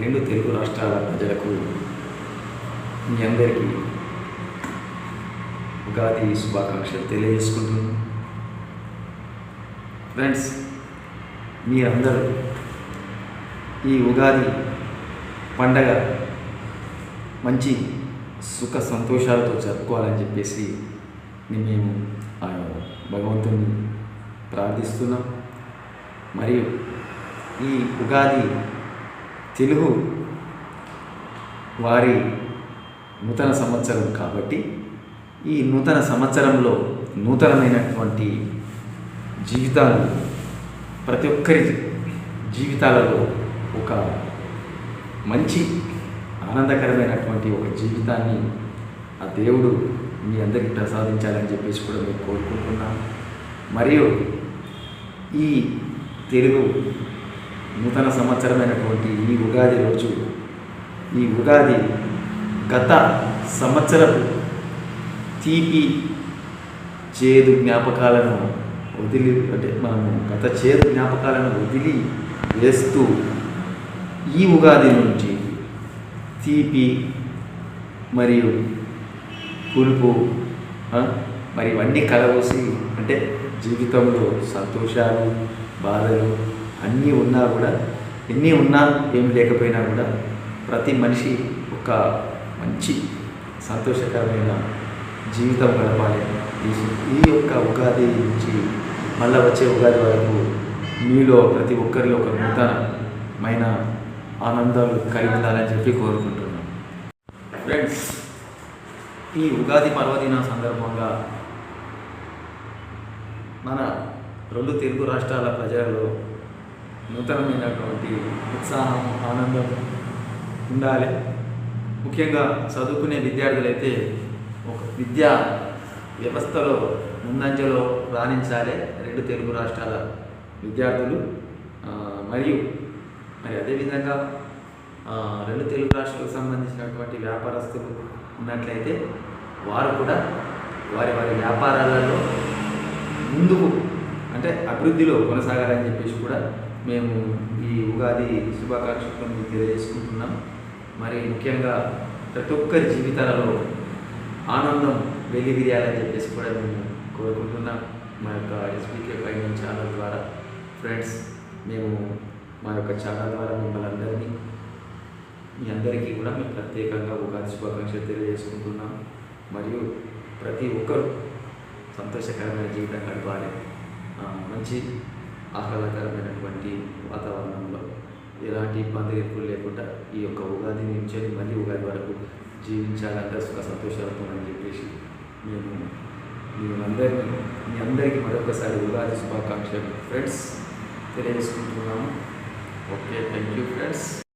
రెండు తెలుగు రాష్ట్రాల ప్రజలకు మీ అందరికీ ఉగాది శుభాకాంక్షలు తెలియజేసుకుంటున్నాను. ఫ్రెండ్స్, మీరందరూ ఈ ఉగాది పండగ మంచి సుఖ సంతోషాలతో జరుపుకోవాలని చెప్పేసి మేము భగవంతుని ప్రార్థిస్తున్నాం. మరియు ఈ ఉగాది తెలుగు వారి నూతన సంవత్సరం కాబట్టి ఈ నూతన సంవత్సరంలో నూతనమైనటువంటి జీవితాలు ప్రతి ఒక్కరి జీవితాలలో ఒక మంచి ఆనందకరమైనటువంటి ఒక జీవితాన్ని ఆ దేవుడు మీ అందరికీ ప్రసాదించాలని చెప్పేసి కూడా మేము కోరుకుంటున్నాం. మరియు ఈ తెలుగు నూతన సంవత్సరమైనటువంటి ఈ ఉగాది రోజు, ఈ ఉగాది గత సంవత్సరపు తీపి చేదు జ్ఞాపకాలను మనము గత చేదు జ్ఞాపకాలను వదిలి వేస్తూ ఈ ఉగాది నుంచి తీపి మరియు పులుపు మరి ఇవన్నీ కలబోసి, అంటే జీవితంలో సంతోషాలు బాధలు అన్నీ ఉన్నా కూడా, ఎన్ని ఉన్నా ఏమి లేకపోయినా కూడా ప్రతి మనిషి ఒక మంచి సంతోషకరమైన జీవితం గడపాలి. ఈ యొక్క ఉగాది నుంచి మళ్ళీ వచ్చే ఉగాది వరకు మీలో ప్రతి ఒక్కరిలో ఒక నూతనమైన ఆనందాలు కలిగి ఉండాలని చెప్పి కోరుకుంటున్నాను. ఫ్రెండ్స్, ఈ ఉగాది పర్వదిన సందర్భంగా మన రెండు తెలుగు రాష్ట్రాల ప్రజలలో నూతనమైనటువంటి ఉత్సాహం, ఆనందం ఉండాలి. ముఖ్యంగా చదువుకునే విద్యార్థులైతే ఒక విద్యా వ్యవస్థలో ముందంజలో రాణించాలి రెండు తెలుగు రాష్ట్రాల విద్యార్థులు. మరి అదేవిధంగా రెండు తెలుగు రాష్ట్రాలకు సంబంధించినటువంటి వ్యాపారస్తులు ఉన్నట్లయితే వారు కూడా వారి వ్యాపారాలలో ముందుకు, అంటే అభివృద్ధిలో కొనసాగాలని చెప్పేసి కూడా మేము ఈ ఉగాది శుభాకాంక్షలను తెలియజేసుకుంటున్నాం. మరి ముఖ్యంగా ప్రతి ఒక్కరి జీవితాలలో ఆనందం వెలివిరియాలని చెప్పేసి కూడా మేము కోరుకుంటున్నాం. మా యొక్క ఎస్బీకే ఫైనాన్స్ ఛానల్ ద్వారా. ఫ్రెండ్స్, మేము మా యొక్క ఛానల్ ద్వారా మిమ్మల్ని మీ అందరికీ కూడా మేము ప్రత్యేకంగా ఉగాది శుభాకాంక్షలు తెలియజేసుకుంటున్నాం. మరియు ప్రతి ఒక్కరు సంతోషకరమైన జీవితం గడపాలి. మంచి ఆహ్లాదకరమైనటువంటి వాతావరణంలో ఎలాంటి ఇబ్బందులు ఎప్పుడు లేకుండా ఈ యొక్క ఉగాది నుంచి మళ్ళీ ఉగాది వరకు జీవించాలంటే సుఖ సంతోషాలతో అని చెప్పేసి మేము మీ అందరికీ మరొకసారి ఉగాది శుభాకాంక్షలు ఫ్రెండ్స్ తెలియజేసుకుంటున్నాము. Okay, thank you friends.